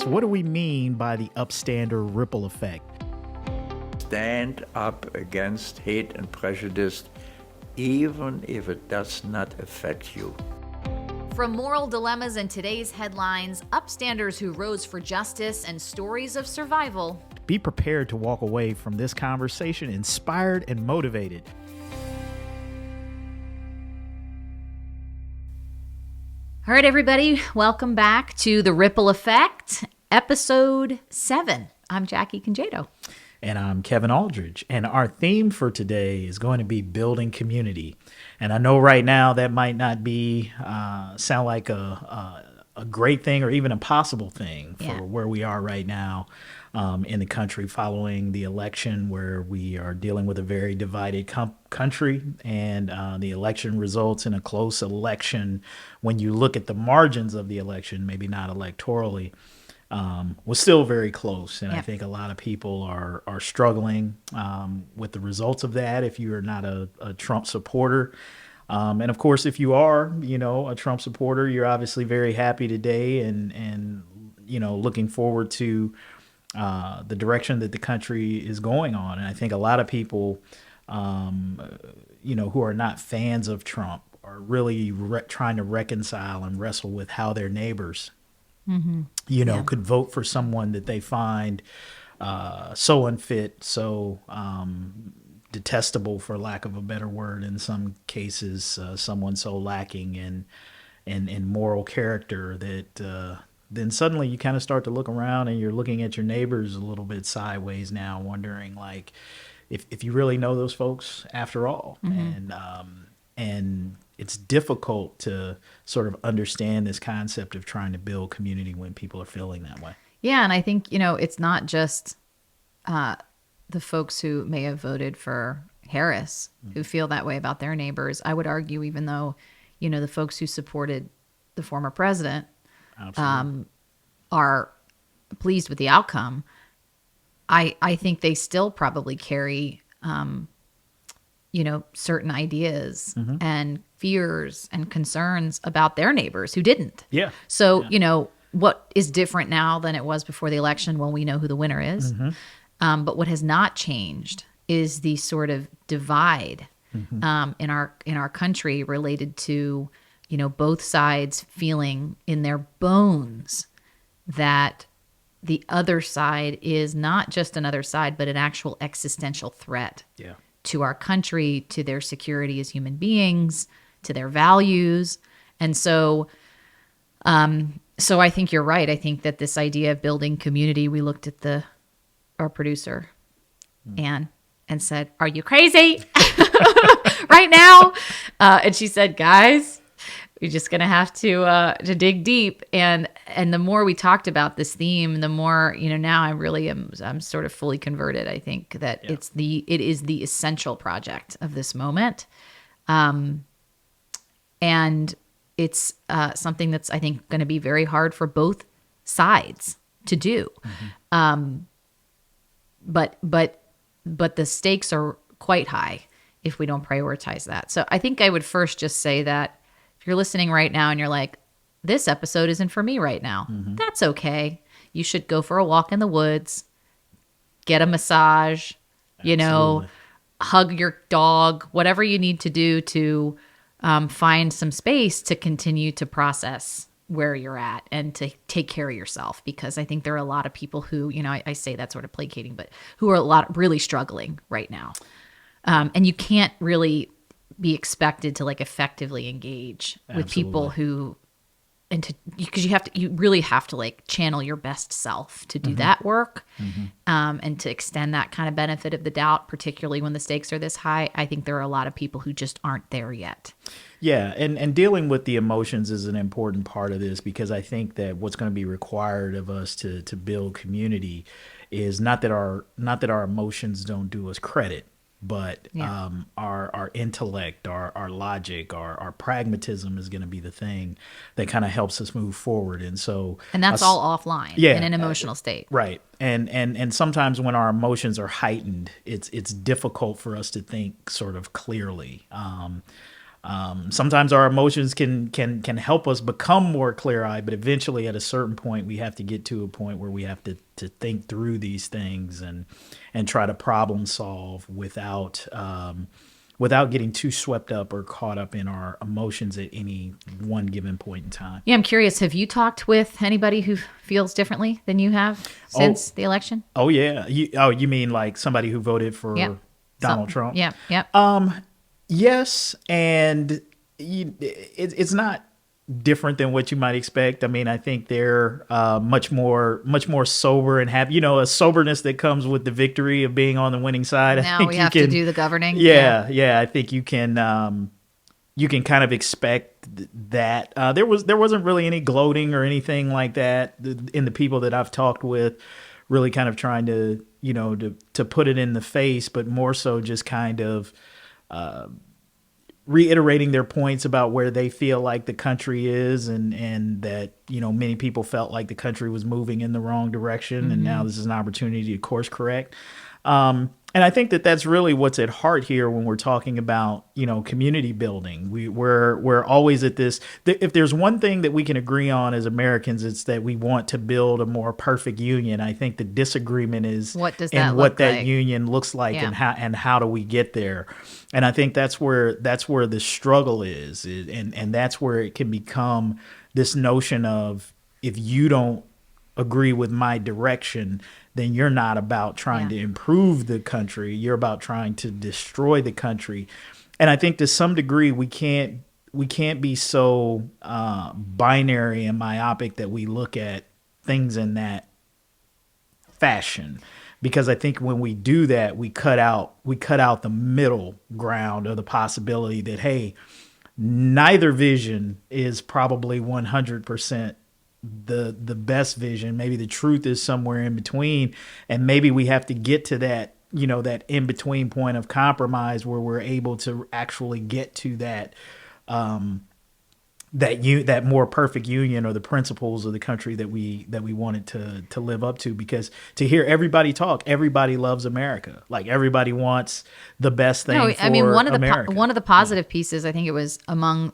So what do we mean by the upstander ripple effect? Stand up against hate and prejudice, even if it does not affect you. From moral dilemmas in today's headlines, upstanders who rose for justice, and stories of survival. Be prepared to walk away from this conversation inspired and motivated. All right, everybody, welcome back to The Ripple Effect, episode 7. I'm Jackie Congedo. And I'm Kevin Aldridge. And our theme for today is going to be building community. And I know right now that might not be sound like a great thing or even a possible thing for where we are right now in the country following the election, where we are dealing with a very divided country, and the election results in a close election. When you look at the margins of the election, maybe not electorally, was still very close. And I think a lot of people are struggling with the results of that if you are not a Trump supporter. And of course, if you are, a Trump supporter, you're obviously very happy today and looking forward to the direction that the country is going on. And I think a lot of people, who are not fans of Trump are really trying to reconcile and wrestle with how their neighbors, could vote for someone that they find so unfit, so detestable, for lack of a better word, in some cases, someone so lacking in moral character that then suddenly you kind of start to look around and you're looking at your neighbors a little bit sideways now, wondering like if you really know those folks after all. And it's difficult to sort of understand this concept of trying to build community when people are feeling that way. Yeah, and I think, it's not just the folks who may have voted for Harris who feel that way about their neighbors. I would argue, even though, the folks who supported the former president are pleased with the outcome, I think they still probably carry certain ideas and fears and concerns about their neighbors who didn't. Yeah. So, what is different now than it was before the election? Well, we know who the winner is. But what has not changed is the sort of divide in our country related to, both sides feeling in their bones that the other side is not just another side, but an actual existential threat to our country, to their security as human beings, to their values. And so I think you're right. I think that this idea of building community, we looked at our producer, Anne, and said, "Are you crazy right now?" And she said, "Guys, we're just going to have to dig deep." And the more we talked about this theme, the more, now I'm sort of fully converted. I think that it is the essential project of this moment. And it's something that's, I think, going to be very hard for both sides to do. But the stakes are quite high if we don't prioritize that. So I think I would first just say that if you're listening right now and you're like, this episode isn't for me right now, that's okay. You should go for a walk in the woods, get a massage, hug your dog, whatever you need to do to find some space to continue to process where you're at and to take care of yourself. Because I think there are a lot of people who, I say that sort of placating, but who are really struggling right now. And you can't really be expected to effectively engage with people who, because you really have to channel your best self to do that work, and to extend that kind of benefit of the doubt, particularly when the stakes are this high. I think there are a lot of people who just aren't there yet. Yeah, and dealing with the emotions is an important part of this, because I think that what's going to be required of us to build community is not that our emotions don't do us credit, but our intellect, our logic, our pragmatism is going to be the thing that kind of helps us move forward. And that's all offline in an emotional state. Right. And sometimes when our emotions are heightened, it's difficult for us to think sort of clearly. Sometimes our emotions can help us become more clear-eyed, but eventually at a certain point we have to get to a point where we have to think through these things and try to problem solve without getting too swept up or caught up in our emotions at any one given point in time. Yeah, I'm curious. Have you talked with anybody who feels differently than you have since the election? Oh yeah. You mean like somebody who voted for Yeah. Donald Trump? Yeah. Yeah. Yes, and it's not different than what you might expect. I mean, I think they're much more sober and happy. A soberness that comes with the victory of being on the winning side. I Now think we you have to do the governing. Yeah. I think you can kind of expect that. There wasn't really any gloating or anything like that in the people that I've talked with. Really, kind of trying to to put it in the face, but more so just kind of reiterating their points about where they feel like the country is and that, many people felt like the country was moving in the wrong direction. And now this is an opportunity to course correct. And I think that that's really what's at heart here when we're talking about, community building. We're always at this. If there's one thing that we can agree on as Americans, it's that we want to build a more perfect union. I think the disagreement is What does in that what look that like? union looks like Yeah. and how do we get there. And I think that's where the struggle is, and that's where it can become this notion of, if you don't agree with my direction, then you're not about trying to improve the country. You're about trying to destroy the country. And I think to some degree we can't be so binary and myopic that we look at things in that fashion. Because I think when we do that, we cut out the middle ground of the possibility that, hey, neither vision is probably 100% the best vision. Maybe the truth is somewhere in between, and maybe we have to get to that, that in between point of compromise where we're able to actually get to that that more perfect union, or the principles of the country that we wanted to live up to. Because to hear everybody talk, everybody loves America. Like, everybody wants the best thing for America. One of the positive pieces, I think it was among,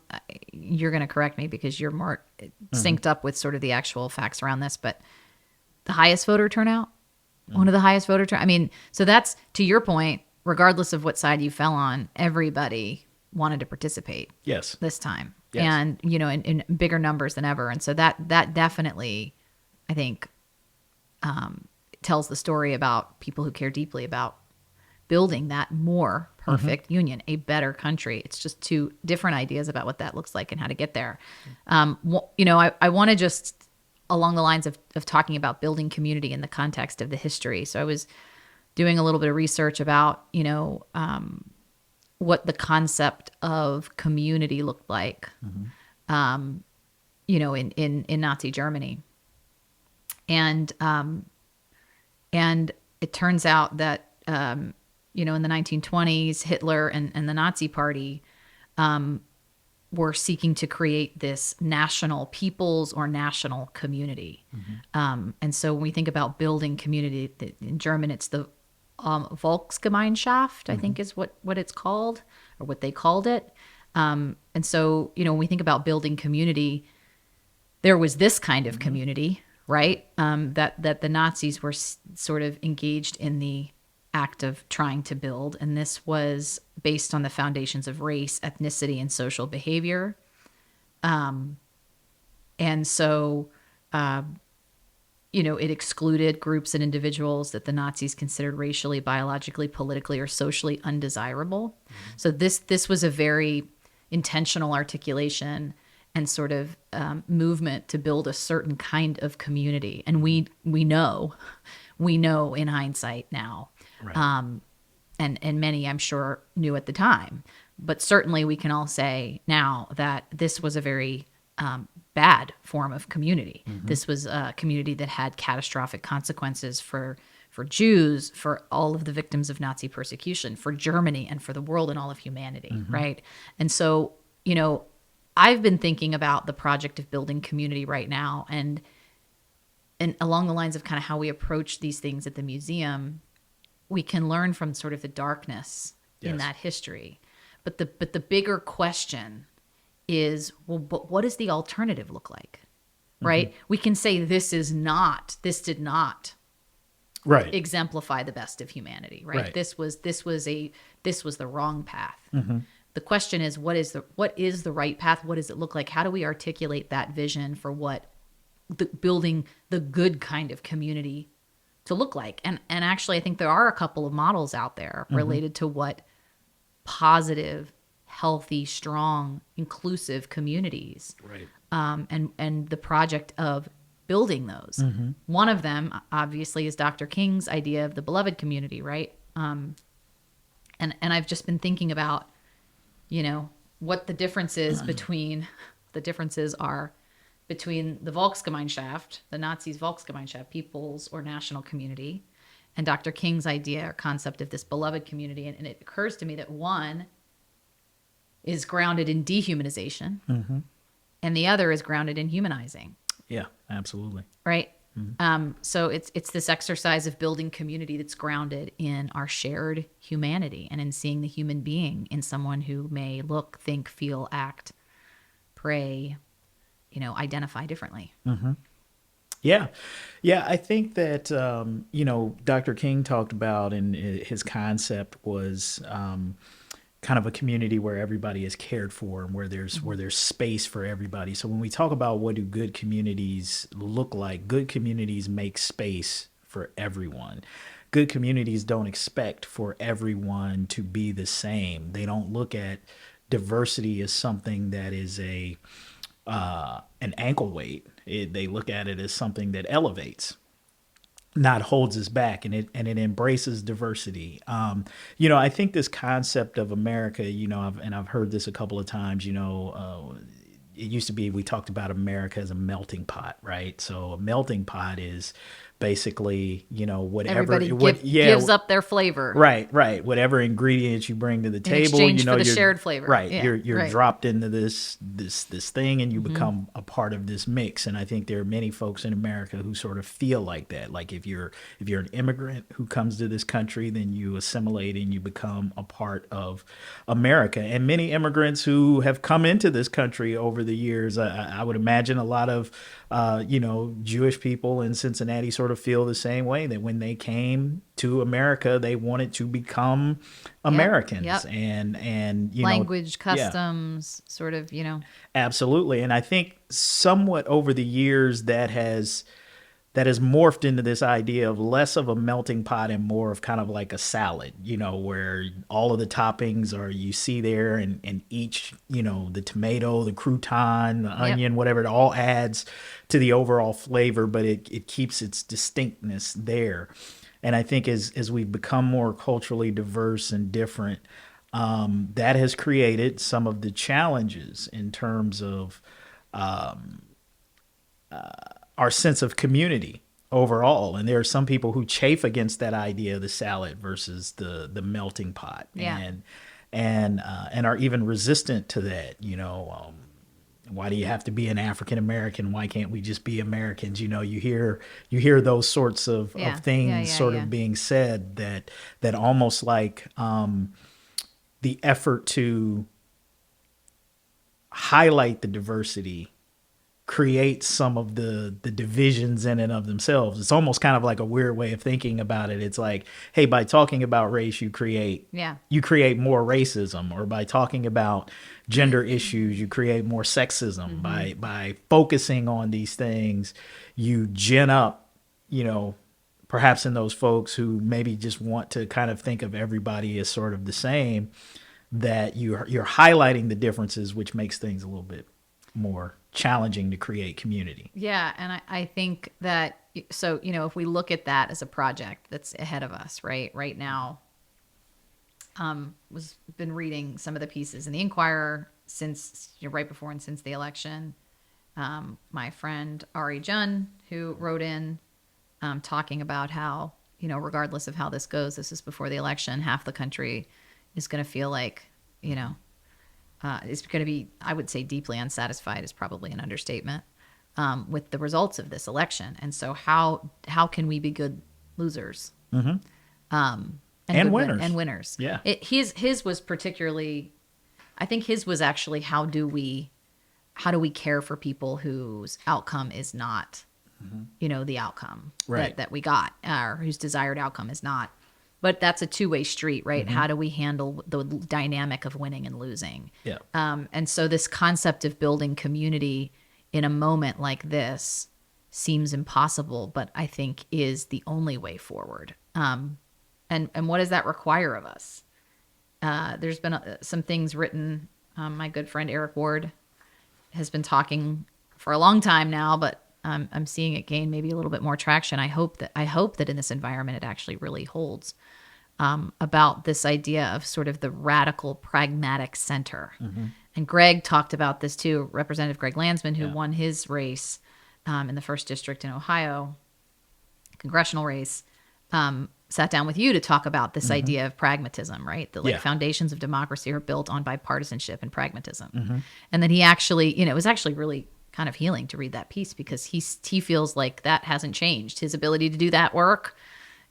you're going to correct me because you're more synced up with sort of the actual facts around this, but the highest voter turnout, one of the highest voter turnout. I mean, so that's, to your point, regardless of what side you fell on, everybody wanted to participate. Yes. This time. Yes. And, in bigger numbers than ever. And so that definitely, I think, tells the story about people who care deeply about building that more perfect union, a better country. It's just two different ideas about what that looks like and how to get there. I want to just, along the lines of talking about building community in the context of the history. So I was doing a little bit of research about, what the concept of community looked like, in Nazi Germany. And it turns out that, in the 1920s, Hitler and the Nazi Party were seeking to create this national peoples or national community. And so when we think about building community, in German, it's the Volksgemeinschaft, I think is what it's called, or what they called it. And so, when we think about building community, there was this kind of community, right? That the Nazis were sort of engaged in the act of trying to build. And this was based on the foundations of race, ethnicity, and social behavior. And so, it excluded groups and individuals that the Nazis considered racially, biologically, politically, or socially undesirable. So this was a very intentional articulation and sort of movement to build a certain kind of community. And we know in hindsight now, right. And many, I'm sure, knew at the time. But certainly we can all say now that this was a very bad form of community. This was a community that had catastrophic consequences for Jews, for all of the victims of Nazi persecution, for Germany, and for the world and all of humanity, right? And so, I've been thinking about the project of building community right now, and along the lines of kind of how we approach these things at the museum, we can learn from sort of the darkness in that history. But the bigger question is, well, but what does the alternative look like? Right? We can say this did not Right. exemplify the best of humanity, right? Right. This was the wrong path. The question is, what is the right path? What does it look like? How do we articulate that vision for what building the good kind of community to look like? And actually, I think there are a couple of models out there related to what positive, healthy, strong, inclusive communities, Right. and the project of building those. One of them, obviously, is Dr. King's idea of the beloved community, right? And I've just been thinking about, what the differences are between the Volksgemeinschaft, the Nazis' Volksgemeinschaft, people's or national community, and Dr. King's idea or concept of this beloved community. And it occurs to me that one is grounded in dehumanization, and the other is grounded in humanizing. Yeah, absolutely. Right. So it's this exercise of building community that's grounded in our shared humanity and in seeing the human being in someone who may look, think, feel, act, pray, identify differently. Yeah. Yeah. I think that, Dr. King talked about, and his concept was kind of a community where everybody is cared for and where there's space for everybody. So when we talk about what do good communities look like, good communities make space for everyone. Good communities don't expect for everyone to be the same. They don't look at diversity as something that is an ankle weight. They look at it as something that elevates, not holds us back, and it embraces diversity. I think this concept of America, I've heard this a couple of times. It used to be, we talked about America as a melting pot, right? So a melting pot is basically, whatever Everybody gives up their flavor. Right. Whatever ingredients you bring to the table, exchange for the shared flavor. Right. Yeah, you're right. dropped into this thing, and you become a part of this mix. And I think there are many folks in America who sort of feel like that. Like if you're an immigrant who comes to this country, then you assimilate and you become a part of America. And many immigrants who have come into this country over the years, I would imagine a lot of Jewish people in Cincinnati sort of feel the same way, that when they came to America, they wanted to become Americans. Yep. And language, customs, sort of, Absolutely. And I think somewhat over the years that has morphed into this idea of less of a melting pot and more of kind of like a salad, where all of the toppings are, you see there, and each, the tomato, the crouton, the onion, whatever, it all adds to the overall flavor, but it keeps its distinctness there. And I think as we've become more culturally diverse and different, that has created some of the challenges in terms of our sense of community overall. And there are some people who chafe against that idea of the salad versus the melting pot, and are even resistant to that. Why do you have to be an African American? Why can't we just be Americans? You hear those sorts of things of being said, that almost like the effort to highlight the diversity create some of the divisions in and of themselves. It's almost kind of like a weird way of thinking about it. It's like, hey, by talking about race, you create more racism, or by talking about gender issues, you create more sexism. By focusing on these things, you gin up, perhaps in those folks who maybe just want to kind of think of everybody as sort of the same, that you're highlighting the differences, which makes things a little bit more challenging to create community. Yeah. And I think that, so, if we look at that as a project that's ahead of us, right now, been reading some of the pieces in the Inquirer since, right before and since the election. My friend Ari Jun, who wrote in, talking about how, regardless of how this goes, this is before the election, half the country is going to feel like, it's going to be, I would say, deeply unsatisfied is probably an understatement, with the results of this election. And so how can we be good losers? And winners. And winners. Yeah. His was particularly I think his was actually how do we care for people whose outcome is not, the outcome Right. that we got, or whose desired outcome is not. But that's a two-way street, right? How do we handle the dynamic of winning and losing? Yeah. And so this concept of building community in a moment like this seems impossible, but I think is the only way forward. And what does that require of us? There's been some things written. My good friend Eric Ward has been talking for a long time now, but I'm seeing it gain maybe a little bit more traction. I hope that in this environment it actually really holds, about this idea of sort of the radical pragmatic center. And Greg talked about this too, Representative Greg Landsman, who won his race in the 1st District in Ohio, congressional race, sat down with you to talk about this idea of pragmatism, right? The foundations of democracy are built on bipartisanship and pragmatism. And then he actually, it was actually really kind of healing to read that piece, because he feels like that hasn't changed. His ability to do that work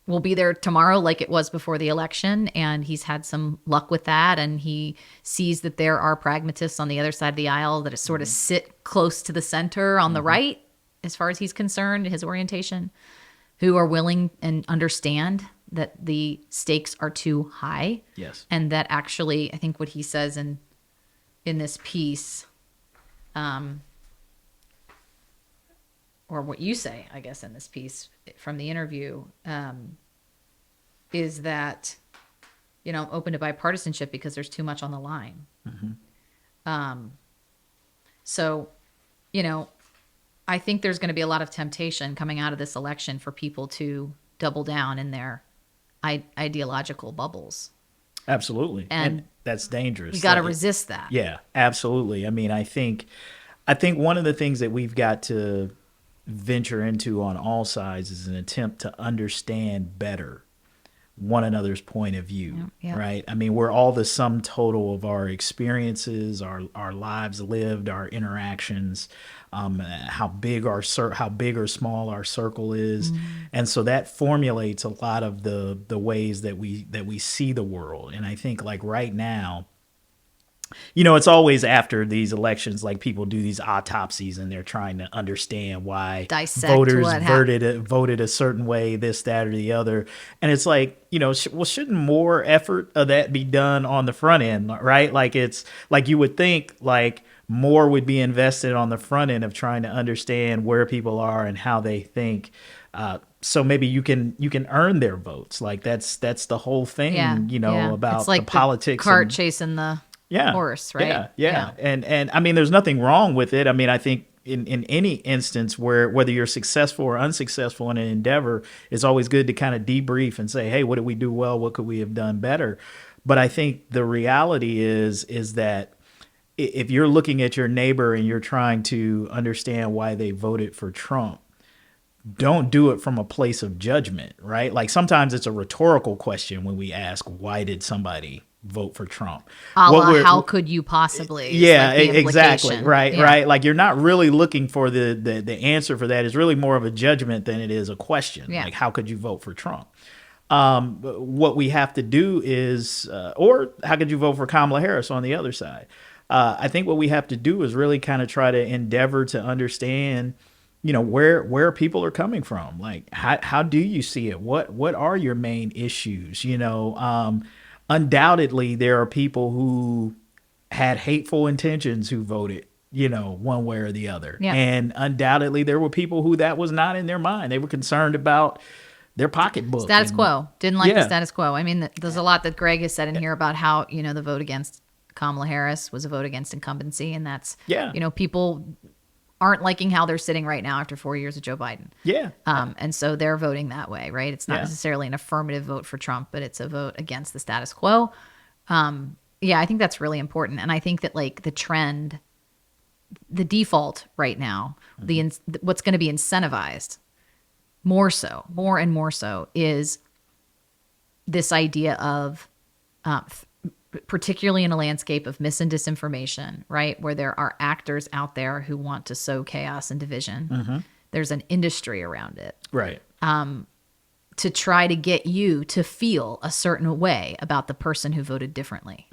will be there tomorrow like it was before the election, and he's had some luck with that, and he sees that there are pragmatists on the other side of the aisle that sort of sit close to the center on the right, as far as he's concerned, his orientation, who are willing and understand that the stakes are too high. Yes. And that actually, I think what he says in this piece, or what you say, I guess, in this piece from the interview, is that, open to bipartisanship because there's too much on the line. So, I think there's going to be a lot of temptation coming out of this election for people to double down in their ideological bubbles. Absolutely. And that's dangerous. We got to resist that. Yeah, absolutely. I mean, I think one of the things that we've got to venture into on all sides is an attempt to understand better one another's point of view, right? I mean, we're all the sum total of our experiences, our lives lived, our interactions, how big or small our circle is, and so that formulates a lot of the ways that we see the world. And I think, like, right now, it's always after these elections, like, people do these autopsies and they're trying to understand why Dissect voters what voted a certain way, this, that, or the other. And it's like, shouldn't more effort of that be done on the front end, right? Like, it's like you would think, like, more would be invested on the front end of trying to understand where people are and how they think. So maybe you can earn their votes. Like, that's the whole thing, about it's like the politics. The cart chasing the horse, right? Yeah. And I mean, there's nothing wrong with it. I mean, I think in any instance whether you're successful or unsuccessful in an endeavor, it's always good to kind of debrief and say, hey, what did we do well? What could we have done better? But I think the reality is that if you're looking at your neighbor and you're trying to understand why they voted for Trump, don't do it from a place of judgment, right? Like, sometimes it's a rhetorical question when we ask, why did somebody vote for Trump? How could you possibly? Yeah, exactly. Right. Like, you're not really looking for the answer for that. It's really more of a judgment than it is a question. Like, how could you vote for Trump? What we have to do is, or how could you vote for Kamala Harris on the other side? I think what we have to do is really kind of try to endeavor to understand, where people are coming from. Like, how do you see it? What are your main issues? Undoubtedly, there are people who had hateful intentions who voted, one way or the other. Yeah. And undoubtedly, there were people who that was not in their mind. They were concerned about their pocketbook. Status quo. Didn't like the status quo. I mean, there's a lot that Greg has said in here about how, the vote against Kamala Harris was a vote against incumbency. And that's, people aren't liking how they're sitting right now after 4 years of Joe Biden. Yeah. And so they're voting that way, right? It's not necessarily an affirmative vote for Trump, but it's a vote against the status quo. I think that's really important. And I think that, like, the trend, the default right now, what's going to be incentivized more and more so is this idea of, particularly in a landscape of mis and disinformation, right? Where there are actors out there who want to sow chaos and division. There's an industry around it. Right. To try to get you to feel a certain way about the person who voted differently.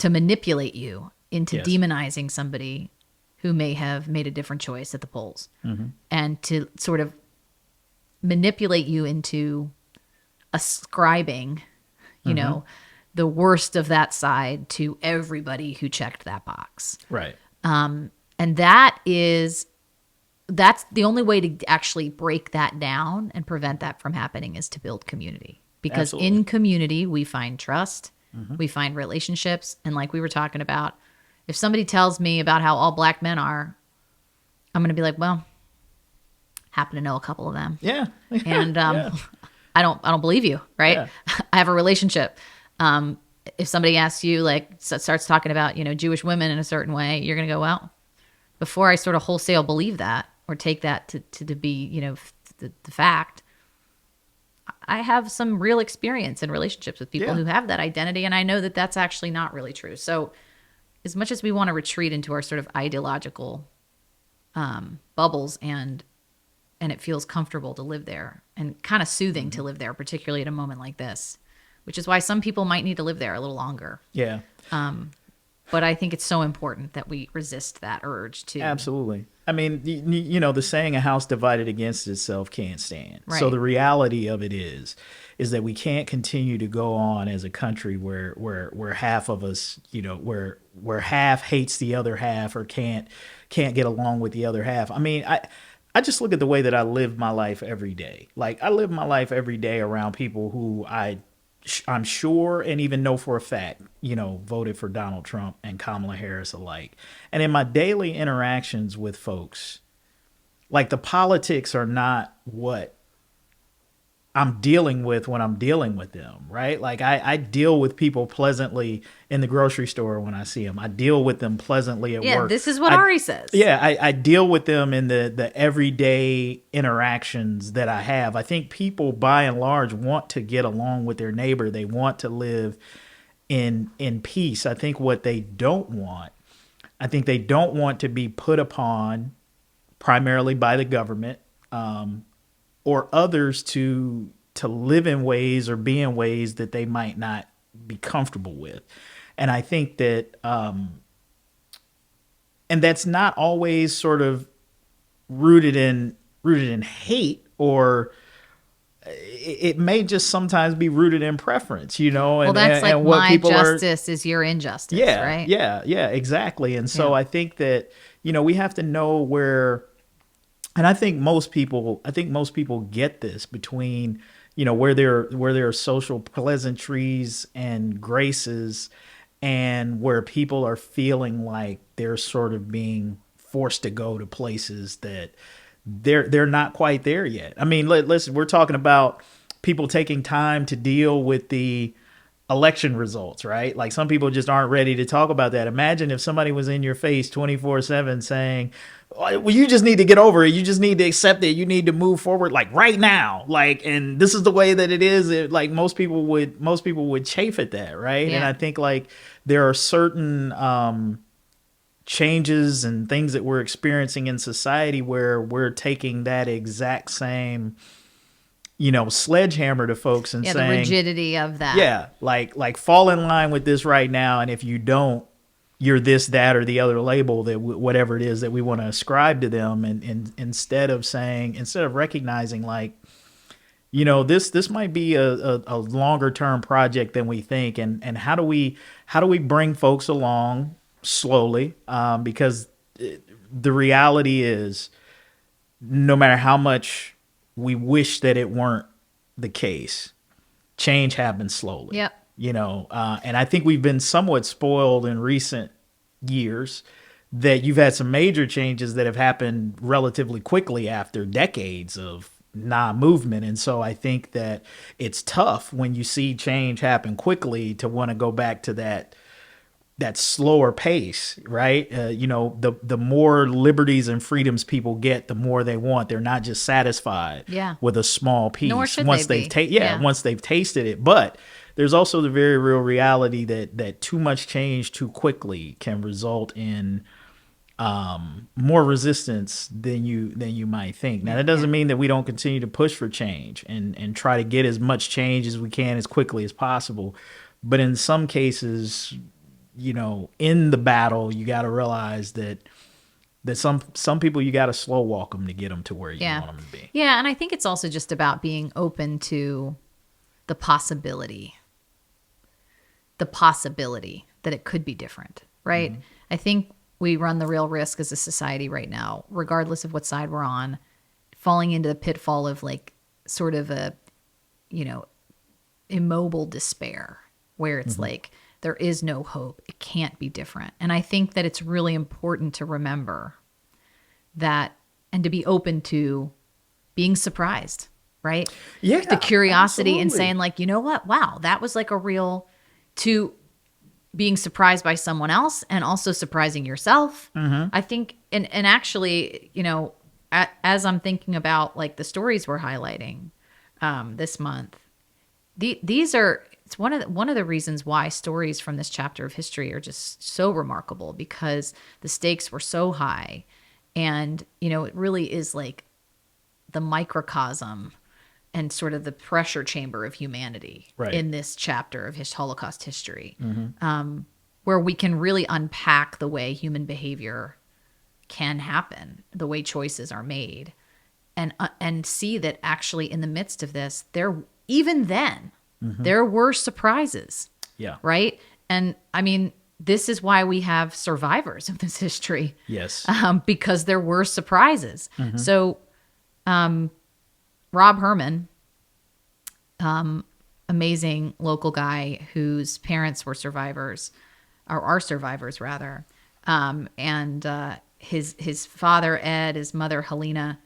to manipulate you into Yes. demonizing somebody who may have made a different choice at the polls, and to sort of manipulate you into ascribing, you know, the worst of that side to everybody who checked that box. Right. And that's the only way to actually break that down and prevent that from happening is to build community. Because Absolutely. in community, we find trust, we find relationships. And like we were talking about, if somebody tells me about how all black men are, I'm going to be like, well, happen to know a couple of them. Yeah. And Yeah. I don't believe you, right? Yeah. I have a relationship. If somebody asks you, like, starts talking about, you know, Jewish women in a certain way, you're going to go, well, before I sort of wholesale believe that or take that to be, you know, the fact, I have some real experience in relationships with people Yeah. who have that identity, and I know that that's actually not really true. So as much as we want to retreat into our sort of ideological bubbles, and it feels comfortable to live there and kind of soothing to live there, particularly at a moment like this, which is why some people might need to live there a little longer. Yeah. But I think it's so important that we resist that urge to. Absolutely. I mean, you know, the saying, a house divided against itself can't stand. So Right. the reality of it is that we can't continue to go on as a country where half of us, you know, where half hates the other half or can't get along with the other half. I mean, I just look at the way that I live my life every day. Like, I live my life every day around people who I'm sure and even know for a fact, you know, voted for Donald Trump and Kamala Harris alike. And in my daily interactions with folks, like, the politics are not what I'm dealing with when I'm dealing with them, right? Like, I deal with people pleasantly in the grocery store when I see them. I deal with them pleasantly at Yeah, work. this is what Ari says. Yeah, I deal with them in the everyday interactions that I have. I think people, by and large, want to get along with their neighbor. They want to live in peace. I think what they don't want, to be put upon primarily by the government, or others to live in ways or be in ways that they might not be comfortable with. And I think that, and that's not always sort of rooted in hate, or it may just sometimes be rooted in preference, you know. Well, And, that's like and what my people justice is your injustice, yeah, right? Yeah, exactly. And so Yeah. I think that, you know, we have to know where, and I think most people get this between, you know, where there are social pleasantries and graces, and where people are feeling like they're sort of being forced to go to places that they're not quite there yet. I mean, listen, we're talking about people taking time to deal with the election results, right? Like, some people just aren't ready to talk about that. Imagine if somebody was in your face 24/7 saying, well, you just need to get over it. You just need to accept it. You need to move forward, like, right now. Like, and this is the way that it is. Like, most people would chafe at that, right? Yeah. And I think, like, there are certain changes and things that we're experiencing in society where we're taking that exact same, you know, sledgehammer to folks and Yeah, saying, the rigidity of that. yeah, like fall in line with this right now, and if you don't, you're this, that, or the other label that whatever it is that we want to ascribe to them, and instead of recognizing, like, you know, this might be a longer term project than we think, and how do we bring folks along slowly, because the reality is, no matter how much we wish that it weren't the case, change happens slowly. Yep. You know, and I think we've been somewhat spoiled in recent years that you've had some major changes that have happened relatively quickly after decades of movement. And so I think that it's tough when you see change happen quickly to want to go back to that slower pace, right? You know, the more liberties and freedoms people get, the more they want. They're not just satisfied Yeah. with a small piece Nor should once they they've be. once they've tasted it. But there's also the very real reality that too much change too quickly can result in more resistance than you might think. Now, that doesn't mean that we don't continue to push for change and try to get as much change as we can as quickly as possible. But in some cases, in the battle, you got to realize that some people you got to slow walk them to get them to where you want them to be. Yeah, and I think it's also just about being open to the possibility that it could be different, right? Mm-hmm. I think we run the real risk as a society right now, regardless of what side we're on, falling into the pitfall of like sort of a, immobile despair where it's like there is no hope. It can't be different. And I think that it's really important to remember that and to be open to being surprised, right? Yeah. The curiosity absolutely. and saying like, you know what? Wow, that was like to being surprised by someone else and also surprising yourself. Mm-hmm. I think, and actually, as I'm thinking about like the stories we're highlighting this month, it's one of the reasons why stories from this chapter of history are just so remarkable, because the stakes were so high, and it really is like the microcosm and sort of the pressure chamber of humanity in this chapter of Holocaust history, where we can really unpack the way human behavior can happen, the way choices are made, and see that actually in the midst of this, even then, there were surprises. Yeah. Right? And I mean, this is why we have survivors of this history. Yes. Because there were surprises. So, Rob Herman, amazing local guy whose parents were survivors, or are survivors rather. And his father, Ed, his mother, Helena,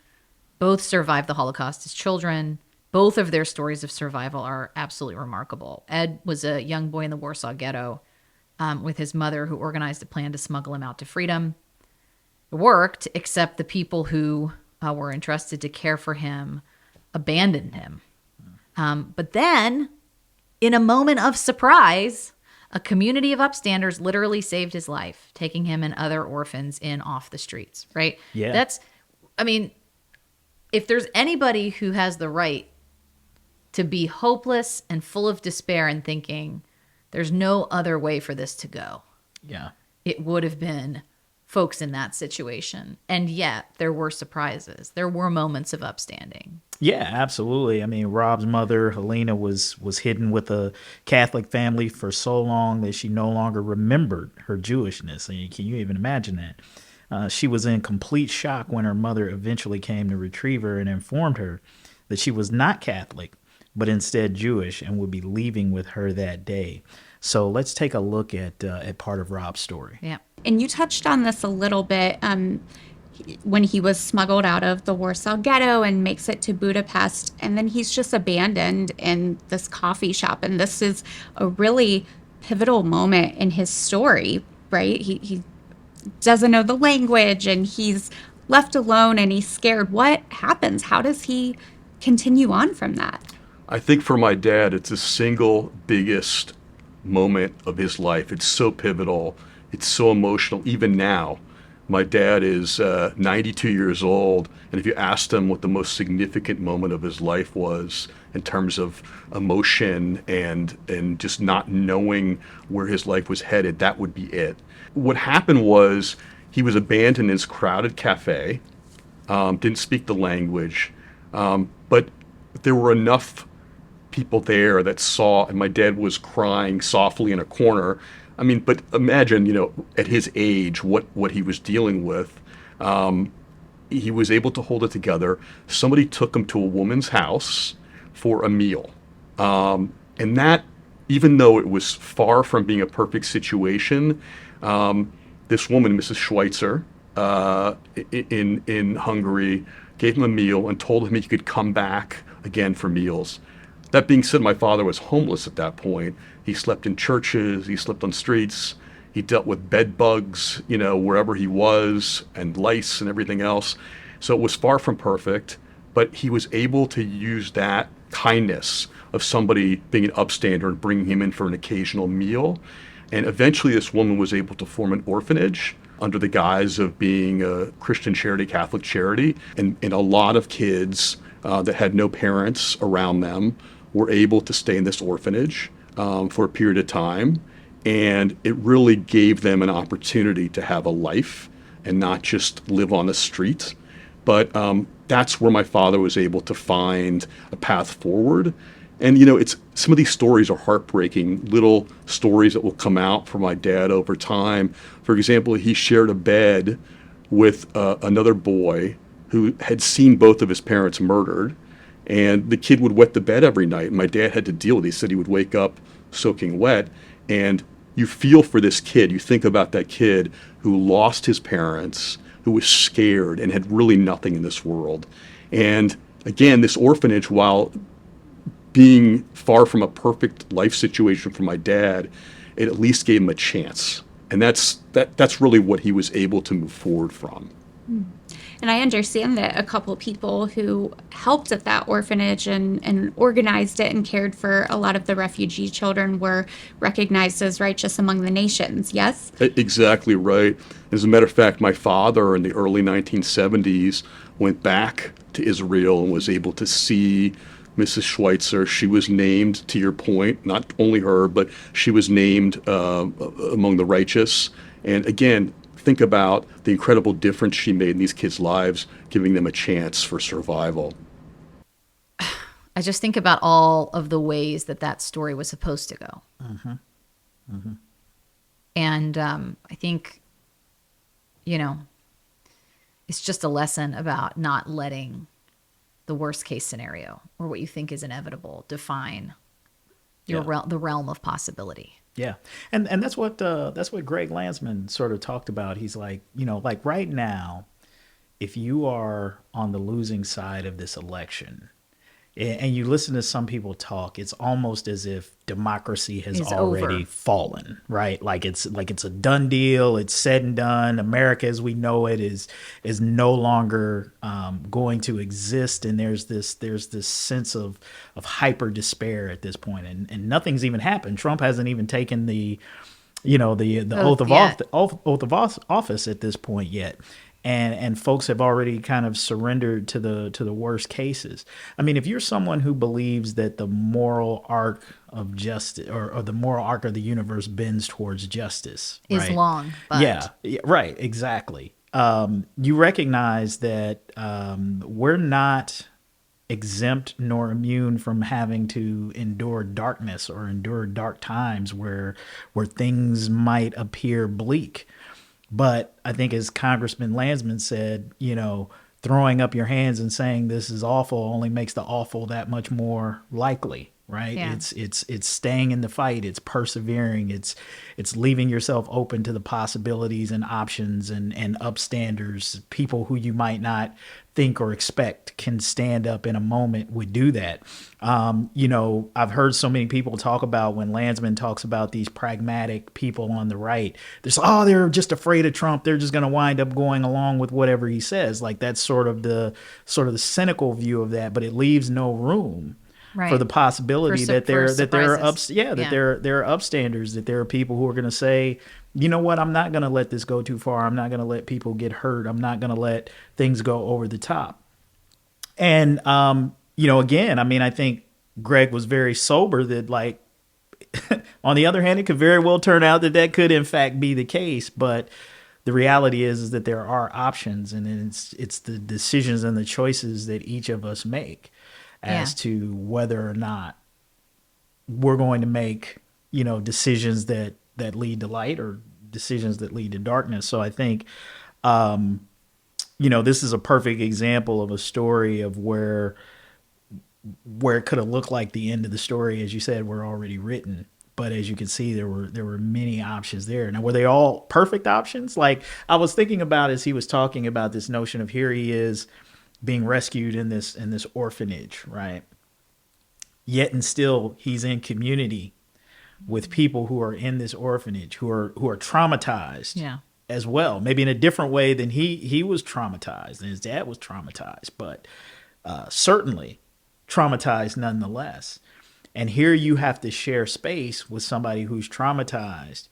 both survived the Holocaust as children. Both of their stories of survival are absolutely remarkable. Ed was a young boy in the Warsaw Ghetto with his mother, who organized a plan to smuggle him out to freedom. It worked, except the people who were entrusted to care for him abandoned him. But then, in a moment of surprise, a community of upstanders literally saved his life, taking him and other orphans off the streets, right? Yeah. If there's anybody who has the right to be hopeless and full of despair and thinking there's no other way for this to go, it would have been folks in that situation. And yet there were surprises. There were moments of upstanding. Yeah, absolutely. I mean, Rob's mother, Helena, was hidden with a Catholic family for so long that she no longer remembered her Jewishness. And can you even imagine that? She was in complete shock when her mother eventually came to retrieve her and informed her that she was not Catholic, but instead Jewish, and would be leaving with her that day. So let's take a look at part of Rob's story. Yeah. And you touched on this a little bit when he was smuggled out of the Warsaw Ghetto and makes it to Budapest, and then he's just abandoned in this coffee shop. And this is a really pivotal moment in his story, right? He doesn't know the language, and he's left alone, and he's scared. What happens? How does he continue on from that? I think for my dad, it's the single biggest moment of his life. It's so pivotal. It's so emotional. Even now, my dad is 92 years old, and if you asked him what the most significant moment of his life was in terms of emotion and just not knowing where his life was headed, that would be it. What happened was he was abandoned in this crowded cafe, didn't speak the language, but there were enough people there that saw, and my dad was crying softly in a corner. I mean, but imagine, at his age, what he was dealing with. He was able to hold it together. Somebody took him to a woman's house for a meal. And that, even though it was far from being a perfect situation, this woman, Mrs. Schweitzer, in Hungary, gave him a meal and told him he could come back again for meals. That being said, my father was homeless at that point. He slept in churches, he slept on streets, he dealt with bed bugs, wherever he was, and lice and everything else. So it was far from perfect, but he was able to use that kindness of somebody being an upstander and bringing him in for an occasional meal. And eventually this woman was able to form an orphanage under the guise of being a Christian charity, Catholic charity. And a lot of kids that had no parents around them were able to stay in this orphanage for a period of time. And it really gave them an opportunity to have a life and not just live on the street. But that's where my father was able to find a path forward. And, it's some of these stories are heartbreaking, little stories that will come out from my dad over time. For example, he shared a bed with another boy who had seen both of his parents murdered. And the kid would wet the bed every night. And my dad had to deal with it. He said he would wake up soaking wet. And you feel for this kid. You think about that kid who lost his parents, who was scared and had really nothing in this world. And again, this orphanage, while being far from a perfect life situation for my dad, it at least gave him a chance. And that's really what he was able to move forward from. And I understand that a couple people who helped at that orphanage and organized it and cared for a lot of the refugee children were recognized as righteous among the nations, yes? Exactly right. As a matter of fact, my father in the early 1970s went back to Israel and was able to see Mrs. Schweitzer. She was named, to your point, not only her, but she was named among the righteous. And again, think about the incredible difference she made in these kids' lives, giving them a chance for survival. I just think about all of the ways that story was supposed to go. And I think, it's just a lesson about not letting the worst case scenario or what you think is inevitable define the realm of possibility. Yeah. And that's what Greg Landsman sort of talked about. He's like, like right now, if you are on the losing side of this election and you listen to some people talk, it's almost as if democracy has already fallen, right? Like it's a done deal. It's said and done. America as we know it is no longer going to exist. And there's this sense of hyper despair at this point. And nothing's even happened. Trump hasn't even taken the oath of office at this point yet. And folks have already kind of surrendered to the worst cases. I mean, if you're someone who believes that the moral arc of justice or the moral arc of the universe bends towards justice, is right? long, but yeah, right, exactly. You recognize that we're not exempt nor immune from having to endure darkness or endure dark times where things might appear bleak. But I think as Congressman Landsman said, throwing up your hands and saying this is awful only makes the awful that much more likely, right? Yeah. It's staying in the fight. It's persevering. It's leaving yourself open to the possibilities and options and upstanders, people who you might not think or expect can stand up in a moment would do that. I've heard so many people talk about when Landsman talks about these pragmatic people on the right, they're just afraid of Trump. They're just going to wind up going along with whatever he says. Like that's sort of the cynical view of that, but it leaves no room for the possibility that there are upstanders, that there are people who are going to say, you know what, I'm not going to let this go too far. I'm not going to let people get hurt. I'm not going to let things go over the top. And, again, I mean, I think Greg was very sober that, like, on the other hand, it could very well turn out that could, in fact, be the case. But the reality is that there are options, and it's the decisions and the choices that each of us make as to whether or not we're going to make, decisions that lead to light or decisions that lead to darkness. So I think, this is a perfect example of a story of where it could have looked like the end of the story, as you said, were already written. But as you can see, there were many options there. Now, were they all perfect options? Like I was thinking about as he was talking about this notion of here he is being rescued in this orphanage, right? Yet and still he's in community with people who are in this orphanage who are traumatized as well, maybe in a different way than he was traumatized and his dad was traumatized, but certainly traumatized nonetheless. And here you have to share space with somebody who's traumatized,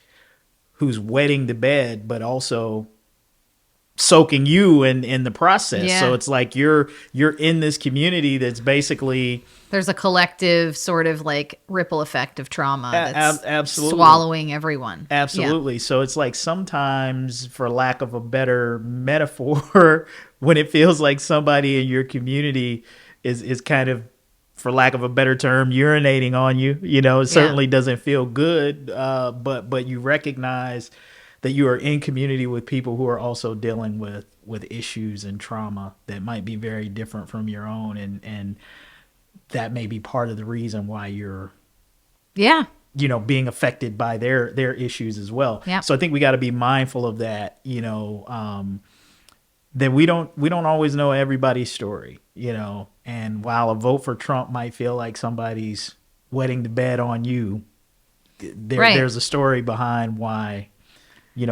who's wetting the bed, but also soaking you in the process. Yeah. So it's like you're in this community that's basically There's a collective sort of like ripple effect of trauma that's absolutely swallowing everyone. absolutely. So it's like sometimes, for lack of a better metaphor, when it feels like somebody in your community is kind of, for lack of a better term, urinating on you, it certainly doesn't feel good. But you recognize that you are in community with people who are also dealing with issues and trauma that might be very different from your own, and that may be part of the reason why you're Yeah. being affected by their issues as well. Yeah. So I think we got to be mindful of that, that we don't always know everybody's story, and while a vote for Trump might feel like somebody's wetting the bed on you, there's a story behind why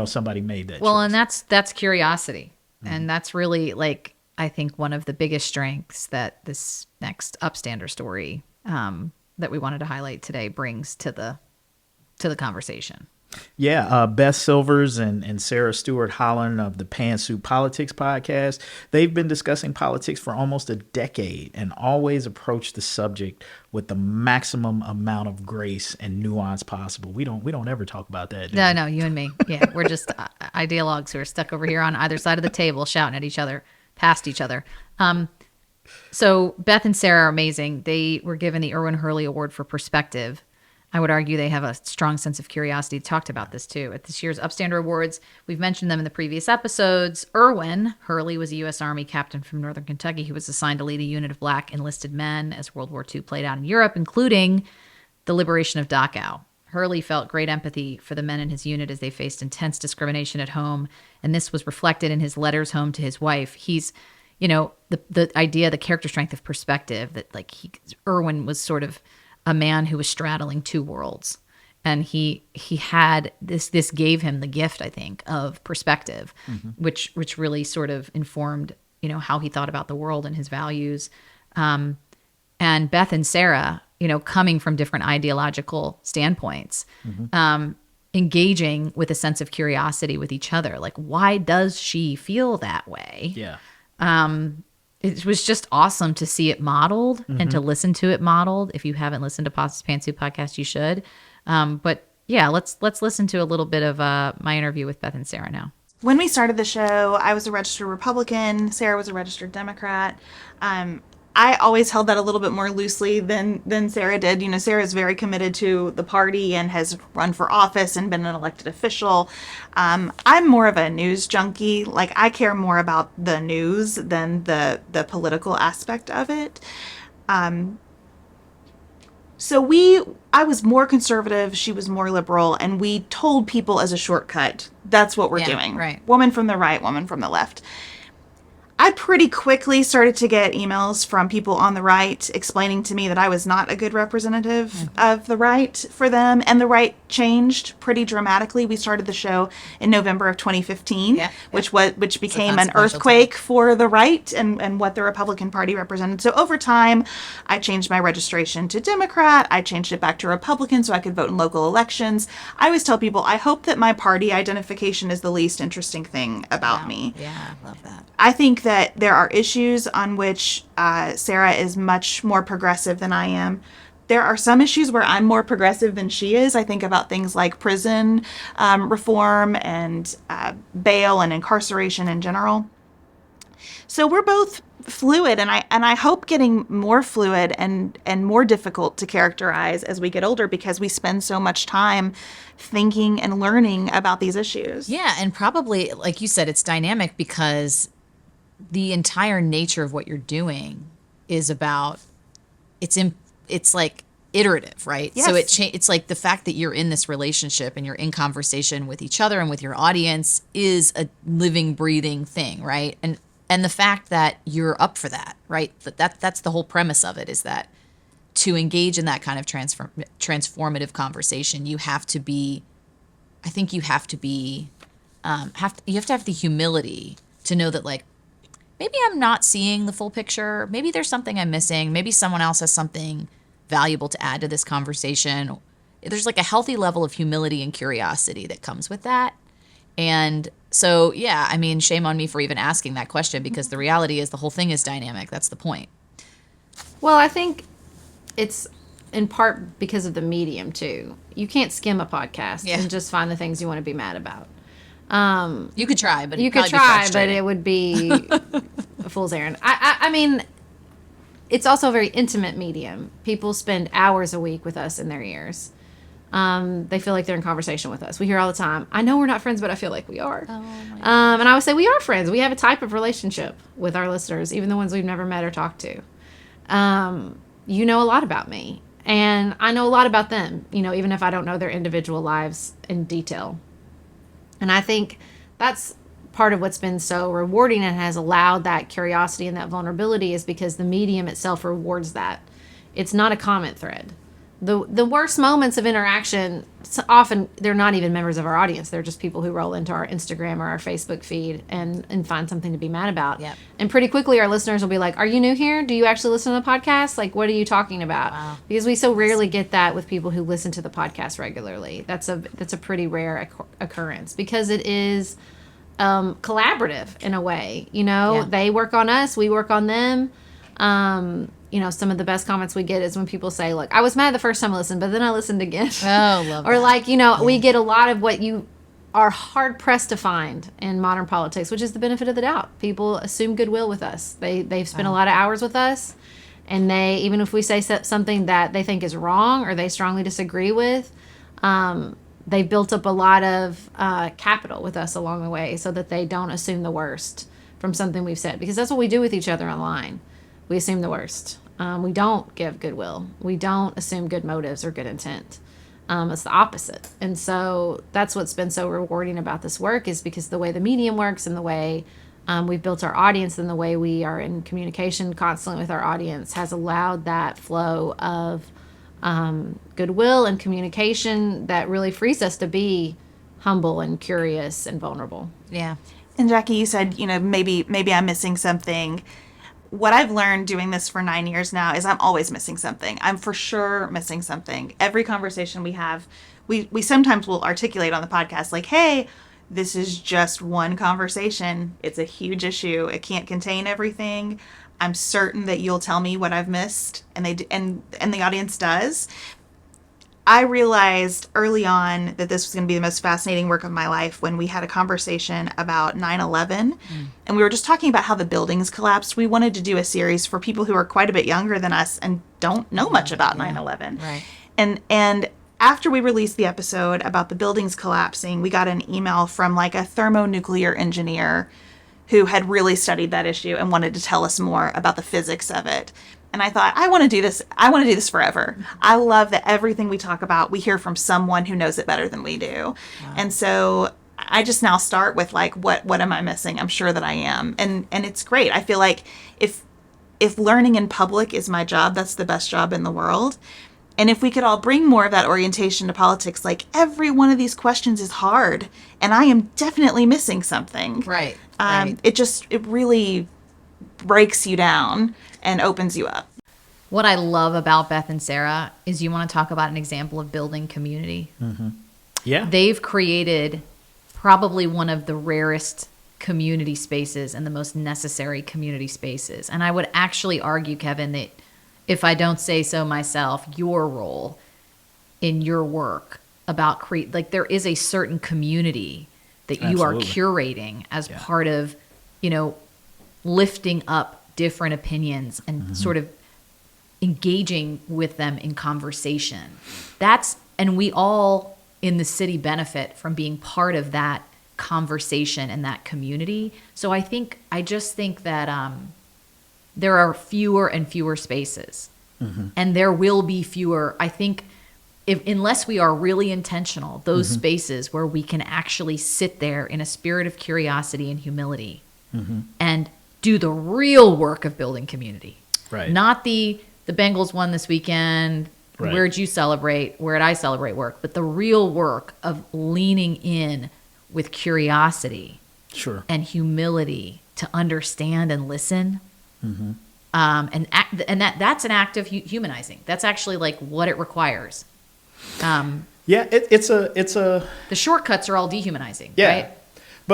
somebody made that Well, choice. and that's curiosity. And that's really, like, I think one of the biggest strengths that this next Upstander story that we wanted to highlight today brings to the conversation. Yeah, Beth Silvers and Sarah Stewart Holland of the Pantsuit Politics podcast, they've been discussing politics for almost a decade and always approach the subject with the maximum amount of grace and nuance possible. We don't ever talk about that. do we? No, you and me. Yeah, we're just ideologues who are stuck over here on either side of the table shouting at each other, past each other. So Beth and Sarah are amazing. They were given the Irwin Hurley Award for Perspective. I would argue they have a strong sense of curiosity. Talked about this too at this year's Upstander Awards. We've mentioned them in the previous episodes. Irwin Hurley was a U.S. Army captain from Northern Kentucky who was assigned to lead a unit of black enlisted men as World War II played out in Europe, including the liberation of Dachau. Hurley felt great empathy for the men in his unit as they faced intense discrimination at home, and this was reflected in his letters home to his wife. He's, the idea, the character strength of perspective, that like Irwin was sort of a man who was straddling two worlds, and he had this gave him the gift, I think, of perspective, which really sort of informed how he thought about the world and his values. And Beth and Sarah, coming from different ideological standpoints, engaging with a sense of curiosity with each other, like, why does she feel that way? Yeah. It was just awesome to see it modeled and to listen to it modeled. If you haven't listened to Pantsuit Podcast, you should. But yeah, let's listen to a little bit of my interview with Beth and Sarah now. When we started the show, I was a registered Republican. Sarah was a registered Democrat. I always held that a little bit more loosely than Sarah did. Sarah is very committed to the party and has run for office and been an elected official. I'm more of a news junkie. Like, I care more about the news than the political aspect of it. So I was more conservative, she was more liberal, and we told people as a shortcut, that's what we're doing. Right. Woman from the right, woman from the left. I pretty quickly started to get emails from people on the right explaining to me that I was not a good representative of the right for them, and the right changed pretty dramatically. We started the show in November of 2015, which became an earthquake for the right and what the Republican Party represented. So over time, I changed my registration to Democrat. I changed it back to Republican so I could vote in local elections. I always tell people, I hope that my party identification is the least interesting thing about me. Yeah, I love that. I think that there are issues on which Sarah is much more progressive than I am. There are some issues where I'm more progressive than she is. I think about things like prison reform and bail and incarceration in general. So we're both fluid, and I hope getting more fluid and more difficult to characterize as we get older, because we spend so much time thinking and learning about these issues. Yeah, and probably, like you said, it's dynamic because the entire nature of what you're doing is about it's like iterative, right? Yes. So it's like the fact that you're in this relationship and you're in conversation with each other and with your audience is a living, breathing thing, right? And the fact that you're up for that, right? That's the whole premise of it, is that to engage in that kind of transformative conversation, you have to be, I think you have to be, you have to have the humility to know that, like, maybe I'm not seeing the full picture. Maybe there's something I'm missing. Maybe someone else has something valuable to add to this conversation. There's like a healthy level of humility and curiosity that comes with that. And so, yeah, I mean, shame on me for even asking that question, because the reality is the whole thing is dynamic. That's the point. Well, I think it's in part because of the medium too. You can't skim a podcast and just find the things you want to be mad about. You could try, but You it'd could probably be try, but frustrating. it would be a fool's errand. I mean, it's also a very intimate medium. People spend hours a week with us in their ears. They feel like they're in conversation with us. We hear all the time, I know we're not friends, but I feel like we are. Oh my God. And I would say we are friends. We have a type of relationship with our listeners, even the ones we've never met or talked to. You know a lot about me, and I know a lot about them, you know, even if I don't know their individual lives in detail. And I think that's part of what's been so rewarding and has allowed that curiosity and that vulnerability, is because the medium itself rewards that. It's not a comment thread. The worst moments of interaction, often they're not even members of our audience. They're just people who roll into our Instagram or our Facebook feed and find something to be mad about. Yep. And pretty quickly our listeners will be like, are you new here? Do you actually listen to the podcast? Like, what are you talking about? Wow. Because we so rarely get that with people who listen to the podcast regularly. That's a pretty rare occurrence, because it is collaborative in a way. You know, Yeah. They work on us, we work on them. You know, some of the best comments we get is when people say, look, I was mad the first time I listened, but then I listened again. Oh, love Or that. like, you know, we get a lot of what you are hard pressed to find in modern politics, which is the benefit of the doubt. People assume goodwill with us. They've spent a lot of hours with us, and they, even if we say something that they think is wrong or they strongly disagree with, they built up a lot of capital with us along the way, so that they don't assume the worst from something we've said, because that's what we do with each other online. We assume the worst. We don't give goodwill. We don't assume good motives or good intent. It's the opposite. And so that's what's been so rewarding about this work, is because the way the medium works and the way we've built our audience and the way we are in communication constantly with our audience has allowed that flow of goodwill and communication that really frees us to be humble and curious and vulnerable. Yeah. And Jackie, you said, you know, maybe I'm missing something. What I've learned doing this for 9 years now is I'm always missing something. I'm for sure missing something. Every conversation we have, we sometimes will articulate on the podcast like, hey, this is just one conversation. It's a huge issue. It can't contain everything. I'm certain that you'll tell me what I've missed, and the audience does. I realized early on that this was going to be the most fascinating work of my life when we had a conversation about 9/11, and we were just talking about how the buildings collapsed. We wanted to do a series for people who are quite a bit younger than us and don't know much about 9/11. Right. And after we released the episode about the buildings collapsing, we got an email from like a thermonuclear engineer who had really studied that issue and wanted to tell us more about the physics of it. And I thought, I want to do this. I want to do this forever. I love that everything we talk about, we hear from someone who knows it better than we do. Wow. And so I just now start with like, what am I missing? I'm sure that I am. And it's great. I feel like if learning in public is my job, that's the best job in the world. And if we could all bring more of that orientation to politics, like every one of these questions is hard, and I am definitely missing something. Right. It really breaks you down and opens you up. What I love about Beth and Sarah is you want to talk about an example of building community. Yeah. They've created probably one of the rarest community spaces and the most necessary community spaces. And I would actually argue, Kevin, that if I don't say so myself, your role in your work about there is a certain community that you are curating as part of, you know, lifting up different opinions and sort of engaging with them in conversation. And we all in the city benefit from being part of that conversation and that community. So I just think that there are fewer and fewer spaces, and there will be fewer. I think unless we are really intentional, those spaces where we can actually sit there in a spirit of curiosity and humility and do the real work of building community. Right. Not the Bengals won this weekend. Right. Where'd you celebrate? Where'd I celebrate work? But the real work of leaning in with curiosity and humility to understand and listen. And that's an act of humanizing. That's actually like what it requires. Yeah, it's a The shortcuts are all dehumanizing, yeah. right?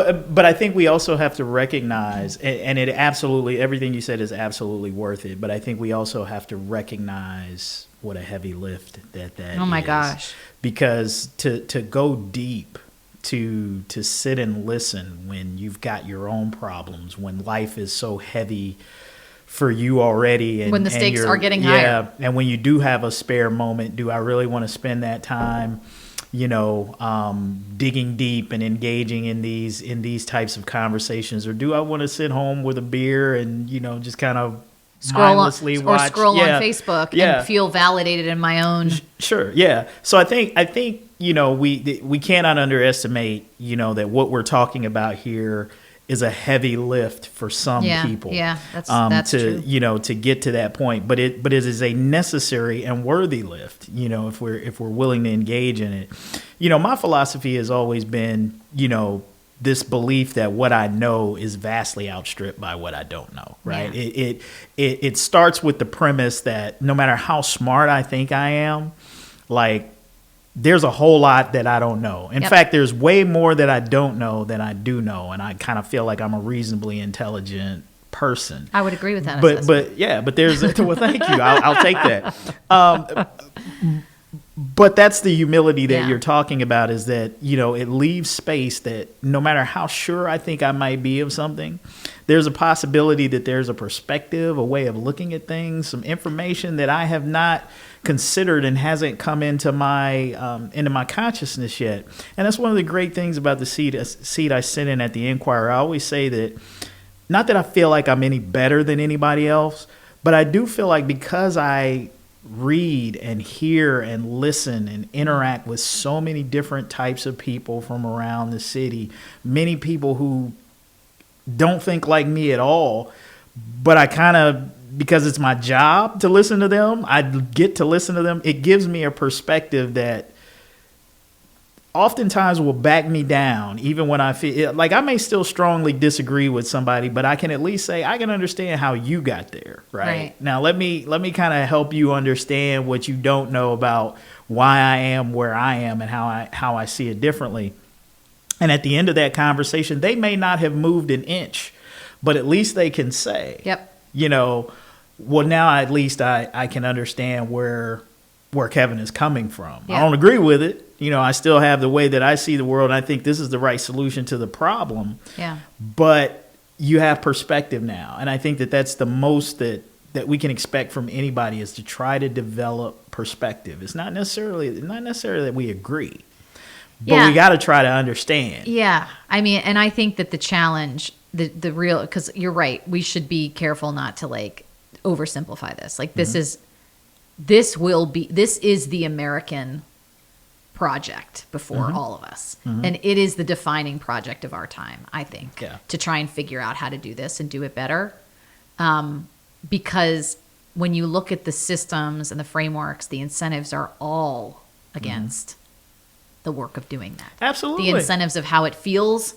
But I think we also have to recognize, and it absolutely, everything you said is absolutely worth it. But I think we also have to recognize what a heavy lift that Oh my is. gosh. Because to go deep, to sit and listen when you've got your own problems, when life is so heavy for you already, and When the stakes you're- are getting higher. and when you do have a spare moment, do I really want to spend that time, digging deep and engaging in these types of conversations, or do I want to sit home with a beer and just kind of mindlessly watch on Facebook Yeah. and feel validated in my own. Sure. Yeah. So I think we cannot underestimate that what we're talking about here is a heavy lift for some people. Yeah, that's to true. To get to that point, but it is a necessary and worthy lift. If we're willing to engage in it. My philosophy has always been this belief that what I know is vastly outstripped by what I don't know. Right. Yeah. It starts with the premise that no matter how smart I think I am, like, there's a whole lot that I don't know. In fact, there's way more that I don't know than I do know. And I kind of feel like I'm a reasonably intelligent person. I would agree with that. But there's, well, thank you. I'll take that. But that's the humility that you're talking about, is that, it leaves space that no matter how sure I think I might be of something, there's a possibility that there's a perspective, a way of looking at things, some information that I have not considered and hasn't come into my consciousness yet. And that's one of the great things about the seat I sit in at the Inquirer. I always say that, not that I feel like I'm any better than anybody else, but I do feel like because I read and hear and listen and interact with so many different types of people from around the city, many people who don't think like me at all, but I kind of, because it's my job to listen to them, I get to listen to them. It gives me a perspective that oftentimes will back me down, even when I feel like I may still strongly disagree with somebody, but I can at least say, I can understand how you got there. Right. Now, let me kind of help you understand what you don't know about why I am where I am and how I see it differently. And at the end of that conversation, they may not have moved an inch, but at least they can say, well, now at least I can understand where Kevin is coming from. I don't agree with it. I still have the way that I see the world, and I think this is the right solution to the problem. Yeah. But you have perspective now, and I think that that's the most that we can expect from anybody, is to try to develop perspective. It's not necessarily that we agree, but we got to try to understand. Yeah. I mean, and I think that the challenge, the real, because you're right, we should be careful not to oversimplify this. Like, this is the American project before all of us. And it is the defining project of our time, I think, to try and figure out how to do this and do it better. Because when you look at the systems and the frameworks, the incentives are all against the work of doing that. Absolutely. The incentives of how it feels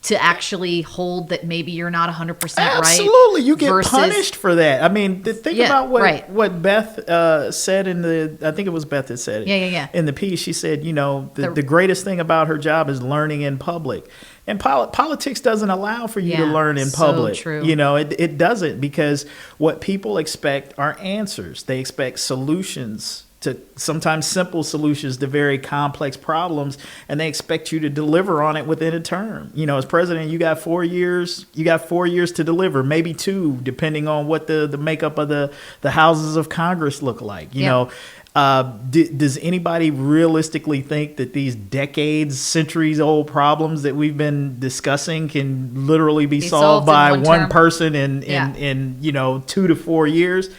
to actually hold that maybe you're not 100% right. Absolutely. You get punished for that. I mean, think about what Beth said I think it was Beth that said it. Yeah. In the piece, she said, the greatest thing about her job is learning in public. And politics doesn't allow for you to learn in public. So true. It doesn't, because what people expect are answers. They expect solutions, to sometimes simple solutions to very complex problems, and they expect you to deliver on it within a term. As president, you got 4 years. You got 4 years to deliver, maybe 2, depending on what the makeup of the houses of Congress look like. Does anybody realistically think that these decades, centuries old problems that we've been discussing can literally be solved by one person in 2 to 4 years?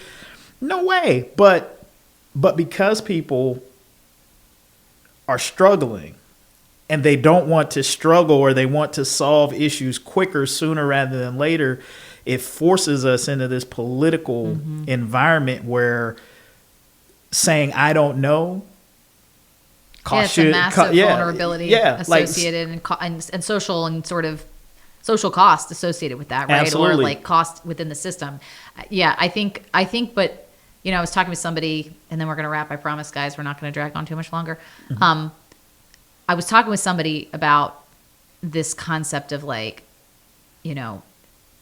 No way. But because people are struggling and they don't want to struggle, or they want to solve issues quicker, sooner rather than later, it forces us into this political environment where saying I don't know costs you. It's a massive vulnerability associated and social and sort of social cost associated with that, right? Absolutely. Or cost within the system. I think, but I was talking with somebody, and then we're going to wrap. I promise, guys, we're not going to drag on too much longer. I was talking with somebody about this concept of like, you know,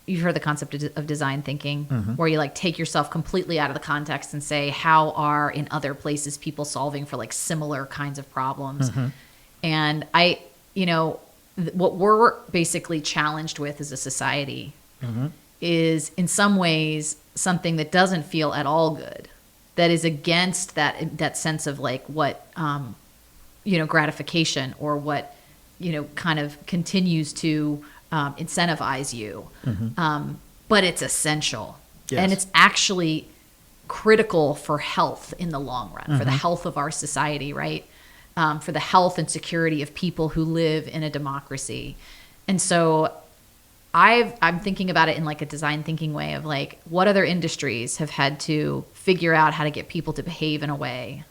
you've heard the concept of design thinking, where you like take yourself completely out of the context and say, how are in other places people solving for like similar kinds of problems? And what we're basically challenged with as a society is in some ways something that doesn't feel at all good, that is against that sense of like what, gratification, or what, kind of continues to incentivize you. But it's essential. Yes. And it's actually critical for health in the long run, for the health of our society, right? For the health and security of people who live in a democracy. And so I'm thinking about it in like a design thinking way of like, what other industries have had to figure out how to get people to behave in a way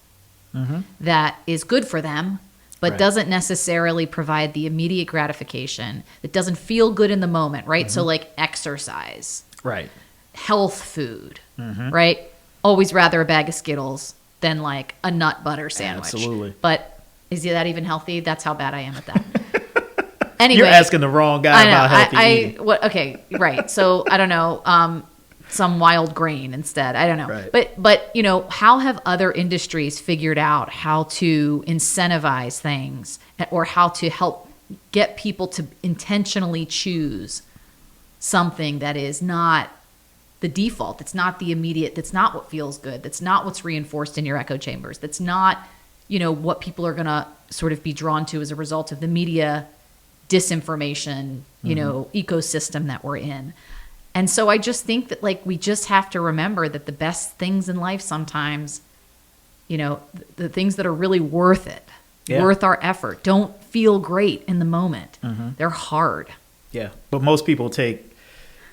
that is good for them, but Right. doesn't necessarily provide the immediate gratification, that doesn't feel good in the moment, right? So like exercise, Right. health food, right? Always rather a bag of Skittles than like a nut butter sandwich. Absolutely. But is that even healthy? That's how bad I am at that. Anyway, You're asking the wrong guy about healthy eating. Okay, right. So I don't know, some wild grain instead. I don't know. Right. But how have other industries figured out how to incentivize things, or how to help get people to intentionally choose something that is not the default, that's not the immediate, that's not what feels good, that's not what's reinforced in your echo chambers, that's not, what people are going to sort of be drawn to as a result of the media disinformation, ecosystem that we're in. And so I just think that like we just have to remember that the best things in life sometimes, the things that are really worth it, worth our effort, don't feel great in the moment. They're hard. Yeah. But most people take,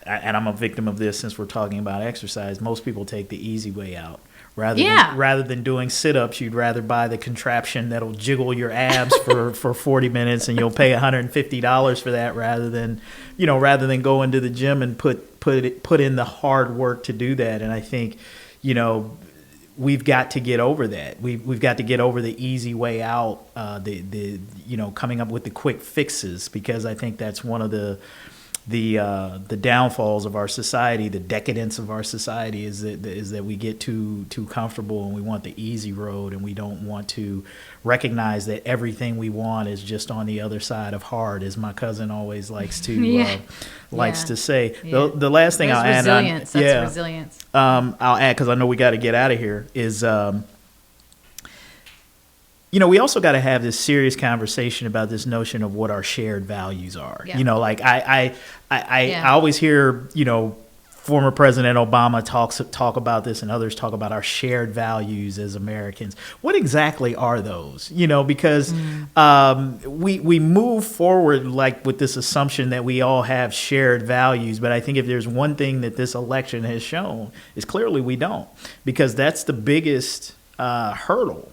and I'm a victim of this since we're talking about exercise, most people take the easy way out. Rather than doing sit-ups, you'd rather buy the contraption that'll jiggle your abs for 40 minutes, and you'll pay $150 for that rather than go into the gym and put in the hard work to do that. And I think, we've got to get over that. We've got to get over the easy way out, coming up with the quick fixes, because I think that's one of the downfalls of our society, the decadence of our society, is that we get too comfortable and we want the easy road, and we don't want to recognize that everything we want is just on the other side of hard, as my cousin always likes to to say. Yeah. The last thing I'll add on, resilience. That's resilience. I'll add, because I know we got to get out of here, is we also got to have this serious conversation about this notion of what our shared values are. Yeah. Like I always hear, former President Obama talk about this, and others talk about our shared values as Americans. What exactly are those? Because we move forward like with this assumption that we all have shared values, but I think if there's one thing that this election has shown is clearly we don't, because that's the biggest hurdle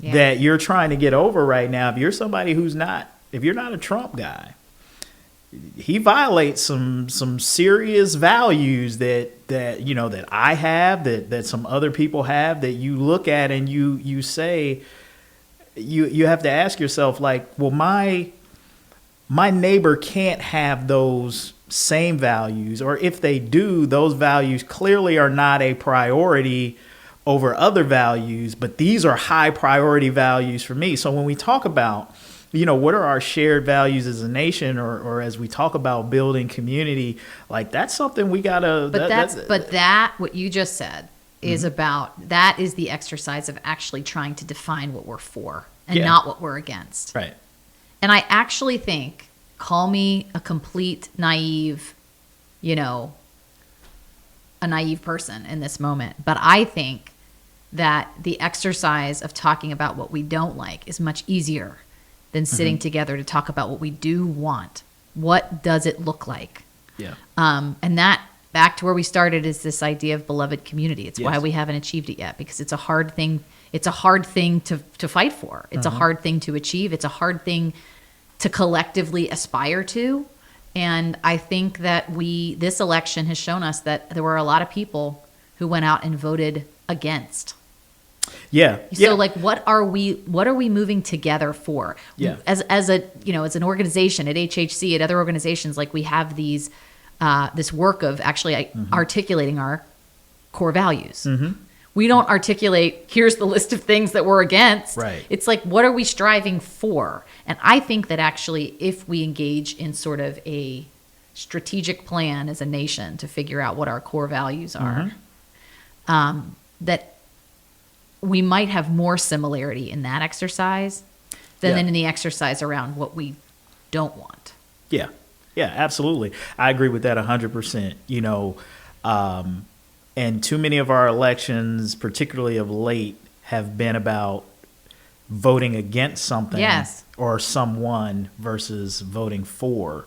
that you're trying to get over right now. If you're somebody if you're not a Trump guy, he violates some serious values that I have, that some other people have, that you look at and you say, you have to ask yourself, like, well, my neighbor can't have those same values, or if they do, those values clearly are not a priority over other values, but these are high priority values for me. So when we talk about, what are our shared values as a nation, or as we talk about building community, like that's something we gotta. But what you just said is that is the exercise of actually trying to define what we're for and not what we're against. Right. And I actually think, call me a complete naive, a naive person in this moment, but I think that the exercise of talking about what we don't like is much easier than sitting together to talk about what we do want. What does it look like? Yeah. And that, back to where we started, is this idea of beloved community. It's why we haven't achieved it yet, because it's a hard thing. It's a hard thing to fight for. It's a hard thing to achieve. It's a hard thing to collectively aspire to. And I think that this election has shown us that there were a lot of people who went out and voted against. Yeah. So like, what are we moving together for? Yeah. As a, as an organization at HHC, at other organizations, like we have these, this work of actually articulating our core values. We don't articulate, here's the list of things that we're against. Right. It's like, what are we striving for? And I think that actually, if we engage in sort of a strategic plan as a nation to figure out what our core values are, that we might have more similarity in that exercise than in the exercise around what we don't want. Yeah. Yeah, absolutely. I agree with that 100%. And too many of our elections, particularly of late, have been about voting against something or someone versus voting for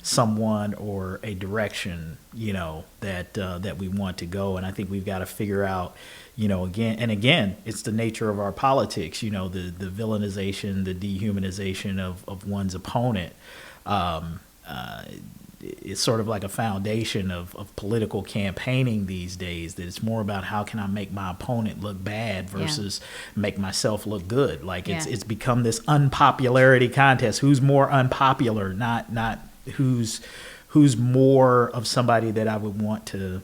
someone or a direction, that we want to go. And I think we've got to figure out, again, it's the nature of our politics, the villainization, the dehumanization of one's opponent. It's sort of like a foundation of political campaigning these days, that it's more about how can I make my opponent look bad versus make myself look good. Like it's become this unpopularity contest. Who's more unpopular, not who's more of somebody that I would want to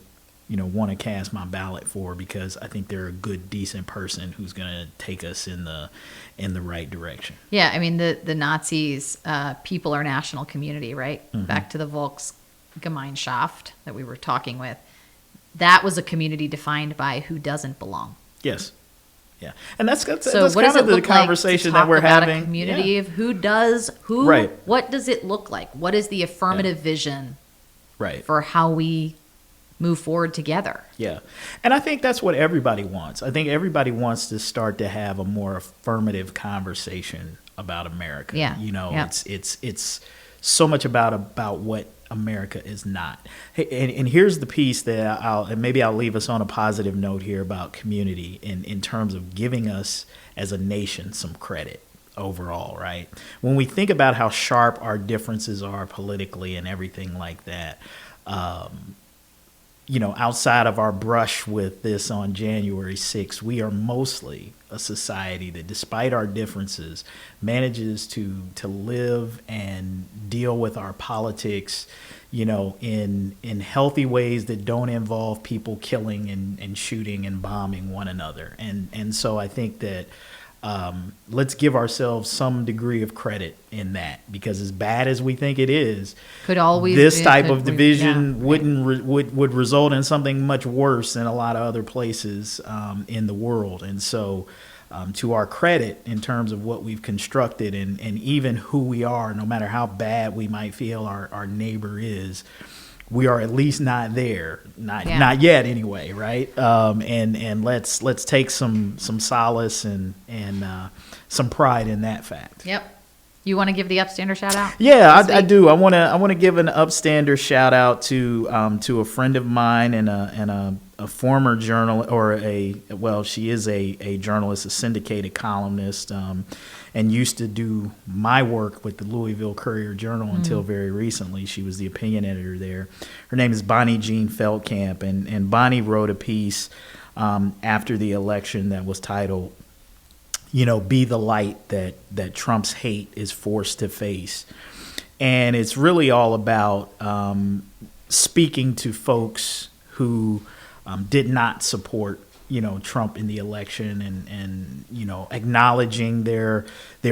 cast my ballot for, because I think they're a good, decent person who's going to take us in the right direction. Yeah, I mean, the Nazis, people are national community, right? Back to the Volksgemeinschaft that we were talking with. That was a community defined by who doesn't belong. Yes. Yeah. And that's so what what kind does it of the look conversation like to that we're talk about having. A community of who does, who, Right. What does it look like? What is the affirmative vision Right. for how we move forward together? Yeah. And I think that's what everybody wants. I think everybody wants to start to have a more affirmative conversation about America. Yeah. It's so much about what America is not. Hey, and here's the piece that I'll leave us on a positive note here about community in terms of giving us as a nation some credit overall, right? When we think about how sharp our differences are politically and everything like that, outside of our brush with this on January 6th, we are mostly a society that, despite our differences, manages to live and deal with our politics, in healthy ways that don't involve people killing and shooting and bombing one another. And so I think that let's give ourselves some degree of credit in that, because as bad as we think it is, this type of division would result in something much worse in a lot of other places in the world. And so to our credit, in terms of what we've constructed and even who we are, no matter how bad we might feel our neighbor is, we are at least not there, not yet anyway, right? And let's take some solace and some pride in that fact. Yep. You want to give the Upstander shout out? Yeah, I do. I want to give an Upstander shout out to a friend of mine and a former journalist, she is a journalist, a syndicated columnist, and used to do my work with the Louisville Courier-Journal until very recently. She was the opinion editor there. Her name is Bonnie Jean Feldkamp, and Bonnie wrote a piece after the election that was titled, Be the Light that Trump's hate is forced to face. And it's really all about speaking to folks who did not support Trump in the election, and acknowledging their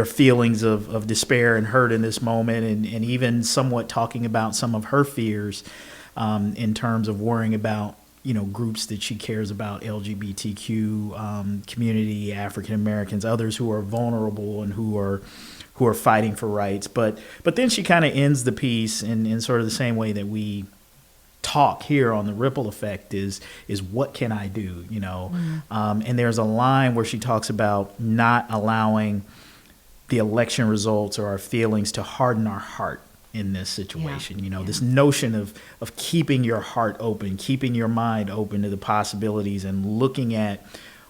feelings of despair and hurt in this moment, and even somewhat talking about some of her fears in terms of worrying about groups that she cares about, LGBTQ community, African Americans, others who are vulnerable and who are fighting for rights. But then she kind of ends the piece in sort of the same way that we talk here on the Ripple Effect is what can I do, and there's a line where she talks about not allowing the election results or our feelings to harden our heart in this situation. This notion of keeping your heart open, keeping your mind open to the possibilities, and looking at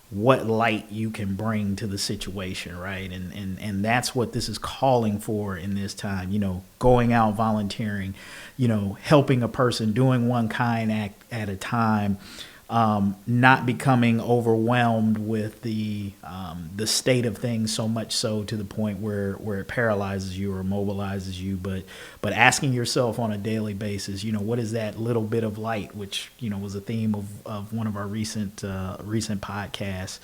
what light you can bring to the situation, right? And that's what this is calling for in this time, going out volunteering, helping a person, doing one kind act at a time, not becoming overwhelmed with the state of things so much so to the point where it paralyzes you or immobilizes you, but asking yourself on a daily basis, what is that little bit of light, which was a theme of one of our recent podcasts,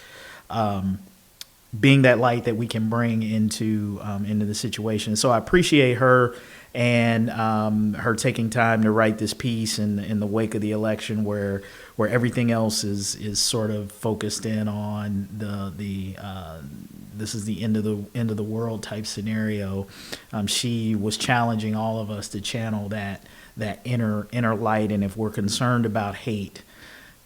being that light that we can bring into the situation. So I appreciate her and her taking time to write this piece in the wake of the election, where everything else is sort of focused in on this is the end of the world type scenario. She was challenging all of us to channel that inner light, and if we're concerned about hate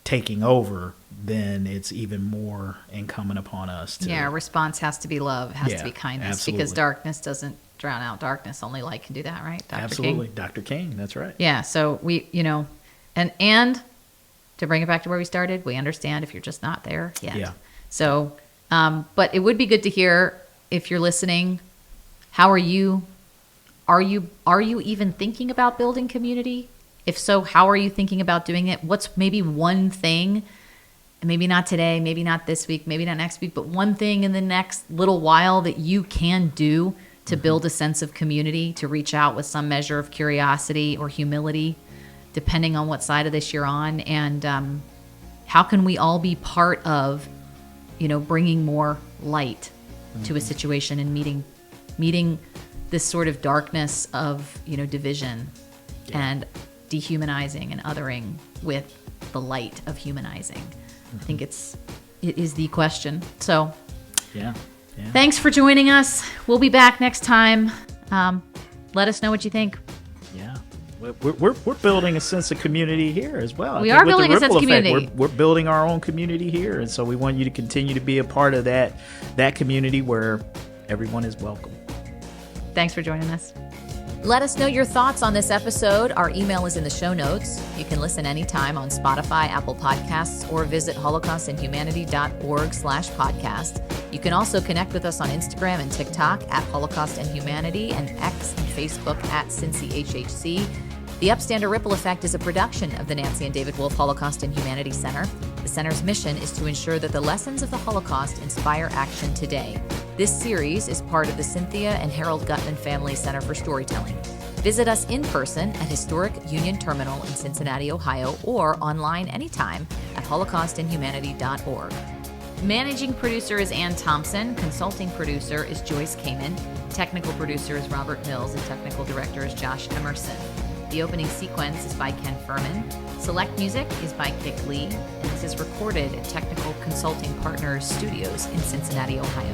taking over, then it's even more incumbent upon us to. Our response has to be love, has to be kindness, absolutely. because darkness doesn't drown out darkness. Only light can do that, right? Dr. Absolutely. King? Dr. King, that's right. Yeah, so we, and to bring it back to where we started, we understand if you're just not there yet. Yeah. So, but it would be good to hear, if you're listening, how are you? Are you even thinking about building community? If so, how are you thinking about doing it? What's maybe one thing, maybe not today, maybe not this week, maybe not next week, but one thing in the next little while that you can do to build a sense of community, to reach out with some measure of curiosity or humility, depending on what side of this you're on? And how can we all be part of, bringing more light to a situation and meeting this sort of darkness of, division and dehumanizing and othering with the light of humanizing? I think it is the question. So Yeah. thanks for joining us. We'll be back next time. Let us know what you think. Yeah. We're building a sense of community here as well. We I think are with the building a sense of ripple effect, community. We're building our own community here, and so we want you to continue to be a part of that community where everyone is welcome. Thanks for joining us. Let us know your thoughts on this episode. Our email is in the show notes. You can listen anytime on Spotify, Apple Podcasts, or visit holocaustandhumanity.org/podcast. You can also connect with us on Instagram and TikTok at Holocaust and Humanity, and X and Facebook at CincyHHC. The Upstander Ripple Effect is a production of the Nancy and David Wolf Holocaust and Humanity Center. The center's mission is to ensure that the lessons of the Holocaust inspire action today. This series is part of the Cynthia and Harold Gutman Family Center for Storytelling. Visit us in person at Historic Union Terminal in Cincinnati, Ohio, or online anytime at holocaustandhumanity.org. Managing producer is Ann Thompson. Consulting producer is Joyce Kamen. Technical producer is Robert Mills, and technical director is Josh Emerson. The opening sequence is by Ken Furman. Select music is by Dick Lee, and this is recorded at Technical Consulting Partners Studios in Cincinnati, Ohio.